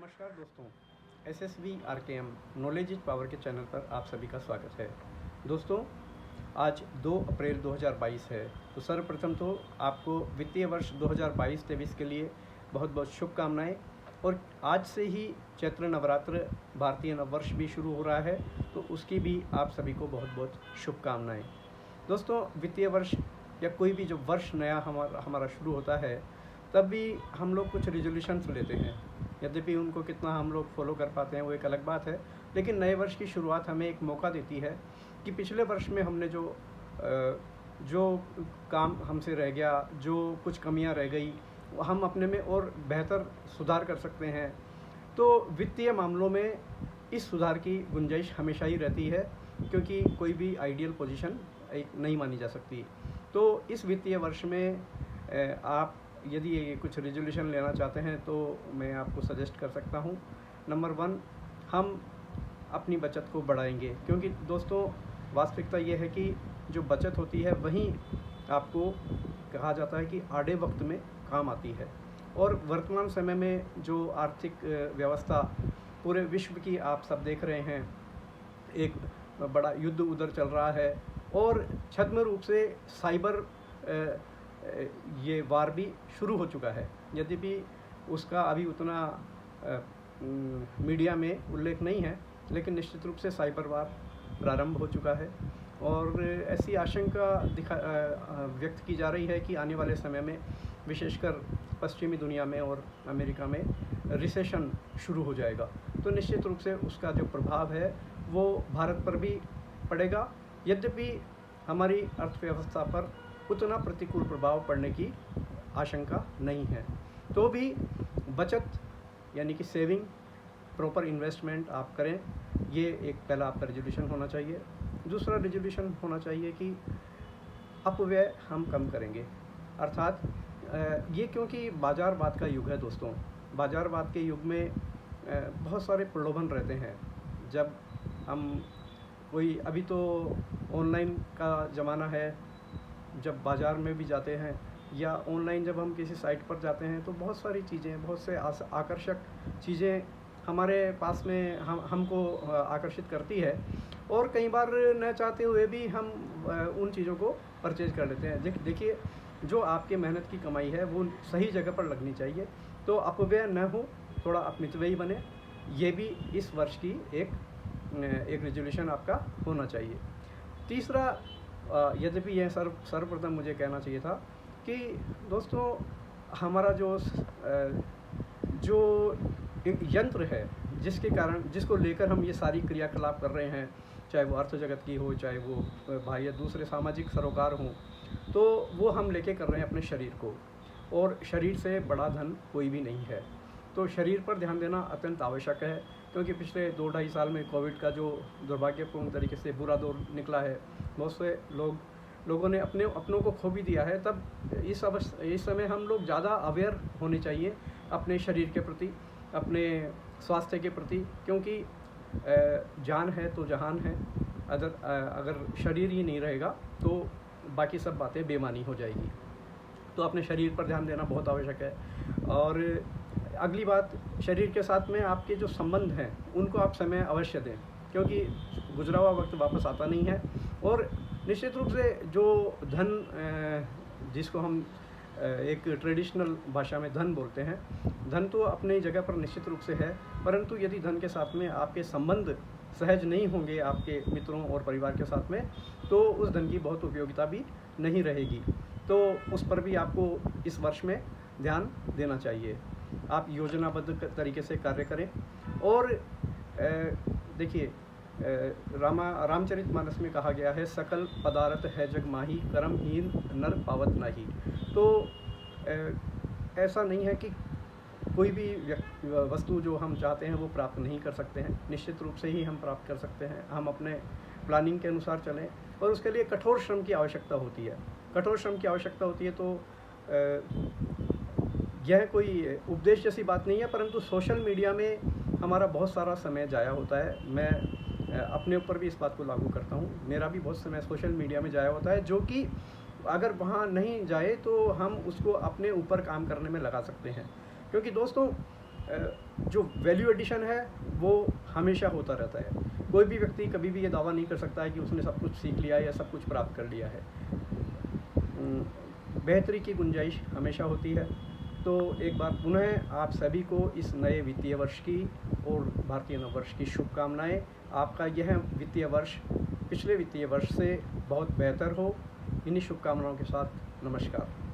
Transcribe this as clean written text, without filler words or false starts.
नमस्कार दोस्तों, SSV RKM knowledge is power के चैनल पर आप सभी का स्वागत है। दोस्तों, आज 2 अप्रैल 2022 है। तो सर्वप्रथम तो आपको वित्तीय वर्ष 2022-23 के लिए बहुत बहुत शुभकामनाएं। और आज से ही चैत्र नवरात्र भारतीय नववर्ष भी शुरू हो रहा है, तो उसकी भी आप सभी को बहुत बहुत शुभकामनाएं। दोस्तों, वित्तीय वर्ष या कोई भी जो वर्ष नया हमारा शुरू होता है, तब भी हम लोग कुछ रिजोल्यूशंस लेते हैं। यद्यपि उनको कितना हम लोग फॉलो कर पाते हैं वो एक अलग बात है, लेकिन नए वर्ष की शुरुआत हमें एक मौका देती है कि पिछले वर्ष में हमने जो काम हमसे रह गया, जो कुछ कमियां रह गई, हम अपने में और बेहतर सुधार कर सकते हैं। तो वित्तीय मामलों में इस सुधार की गुंजाइश हमेशा ही रहती है, क्योंकि कोई भी आइडियल पोजीशन एक नहीं मानी जा सकती। तो इस वित्तीय वर्ष में आप यदि ये कुछ रिजोल्यूशन लेना चाहते हैं तो मैं आपको सजेस्ट कर सकता हूँ। नंबर 1, हम अपनी बचत को बढ़ाएंगे, क्योंकि दोस्तों वास्तविकता ये है कि जो बचत होती है वहीं आपको कहा जाता है कि आड़े वक्त में काम आती है। और वर्तमान समय में जो आर्थिक व्यवस्था पूरे विश्व की आप सब देख रहे हैं, एक बड़ा युद्ध उधर चल रहा है और छद्म रूप से साइबर ये वार भी शुरू हो चुका है। यद्यपि उसका अभी उतना मीडिया में उल्लेख नहीं है, लेकिन निश्चित रूप से साइबर वार प्रारंभ हो चुका है। और ऐसी आशंका व्यक्त की जा रही है कि आने वाले समय में विशेषकर पश्चिमी दुनिया में और अमेरिका में रिसेशन शुरू हो जाएगा। तो निश्चित रूप से उसका जो प्रभाव है वो भारत पर भी पड़ेगा, यद्यपि हमारी अर्थव्यवस्था पर उतना प्रतिकूल प्रभाव पड़ने की आशंका नहीं है। तो भी बचत यानी कि सेविंग, प्रॉपर इन्वेस्टमेंट आप करें, ये एक पहला आपका रेजोल्यूशन होना चाहिए। दूसरा रेजोल्यूशन होना चाहिए कि अपव्यय हम कम करेंगे। अर्थात ये क्योंकि बाजारवाद का युग है दोस्तों, बाजारवाद के युग में बहुत सारे प्रलोभन रहते हैं। जब हम कोई अभी तो ऑनलाइन का ज़माना है, जब बाज़ार में भी जाते हैं या ऑनलाइन जब हम किसी साइट पर जाते हैं तो बहुत सारी चीज़ें, बहुत से आकर्षक चीज़ें हमारे पास में हमको आकर्षित करती है, और कई बार न चाहते हुए भी हम उन चीज़ों को परचेज कर लेते हैं। देखिए, जो आपके मेहनत की कमाई है वो सही जगह पर लगनी चाहिए, तो अपव्यय न हो, थोड़ा अपमितव्ययी बने। ये भी इस वर्ष की एक रेजोल्यूशन आपका होना चाहिए। तीसरा, यद्यपि यह सर्वप्रथम मुझे कहना चाहिए था कि दोस्तों हमारा जो यंत्र है जिसको लेकर हम ये सारी क्रियाकलाप कर रहे हैं, चाहे वो अर्थ जगत की हो, चाहे वो बाह्य दूसरे सामाजिक सरोकार हों, तो वो हम लेके कर रहे हैं अपने शरीर को, और शरीर से बड़ा धन कोई भी नहीं है। तो शरीर पर ध्यान देना अत्यंत आवश्यक है, क्योंकि पिछले 2-2.5 साल में कोविड का जो दुर्भाग्यपूर्ण तरीके से बुरा दौर निकला है, बहुत से लोगों ने अपनों को खो भी दिया है। तब इस समय हम लोग ज़्यादा अवेयर होने चाहिए अपने शरीर के प्रति, अपने स्वास्थ्य के प्रति, क्योंकि जान है तो जहान है। अगर शरीर ही नहीं रहेगा तो बाकी सब बातें बेमानी हो जाएगी। तो अपने शरीर पर ध्यान देना बहुत आवश्यक है। और अगली बात, शरीर के साथ में आपके जो संबंध हैं उनको आप समय अवश्य दें, क्योंकि गुजरा हुआ वक्त वापस आता नहीं है। और निश्चित रूप से जो धन, जिसको हम एक ट्रेडिशनल भाषा में धन बोलते हैं, धन तो अपनी जगह पर निश्चित रूप से है, परंतु यदि धन के साथ में आपके संबंध सहज नहीं होंगे आपके मित्रों और परिवार के साथ में, तो उस धन की बहुत उपयोगिता भी नहीं रहेगी। तो उस पर भी आपको इस वर्ष में ध्यान देना चाहिए। आप योजनाबद्ध तरीके से कार्य करें। और देखिए, रामचरितमानस में कहा गया है, सकल पदार्थ है जग माही, कर्महीन नर पावत नाही। तो ऐसा नहीं है कि कोई भी वस्तु जो हम चाहते हैं वो प्राप्त नहीं कर सकते हैं। निश्चित रूप से ही हम प्राप्त कर सकते हैं। हम अपने प्लानिंग के अनुसार चलें, और उसके लिए कठोर श्रम की आवश्यकता होती है। कठोर श्रम की आवश्यकता होती है। तो यह कोई उपदेश जैसी बात नहीं है, परंतु सोशल मीडिया में हमारा बहुत सारा समय जाया होता है। मैं अपने ऊपर भी इस बात को लागू करता हूँ। मेरा भी बहुत समय सोशल मीडिया में जाया होता है, जो कि अगर वहाँ नहीं जाए तो हम उसको अपने ऊपर काम करने में लगा सकते हैं। क्योंकि दोस्तों जो वैल्यू एडिशन है वो हमेशा होता रहता है। कोई भी व्यक्ति कभी भी ये दावा नहीं कर सकता है कि उसने सब कुछ सीख लिया है या सब कुछ प्राप्त कर लिया है। बेहतरी की गुंजाइश हमेशा होती है। तो एक बार पुनः आप सभी को इस नए वित्तीय वर्ष की और भारतीय नववर्ष की शुभकामनाएं। आपका यह वित्तीय वर्ष पिछले वित्तीय वर्ष से बहुत बेहतर हो। इन्हीं शुभकामनाओं के साथ नमस्कार।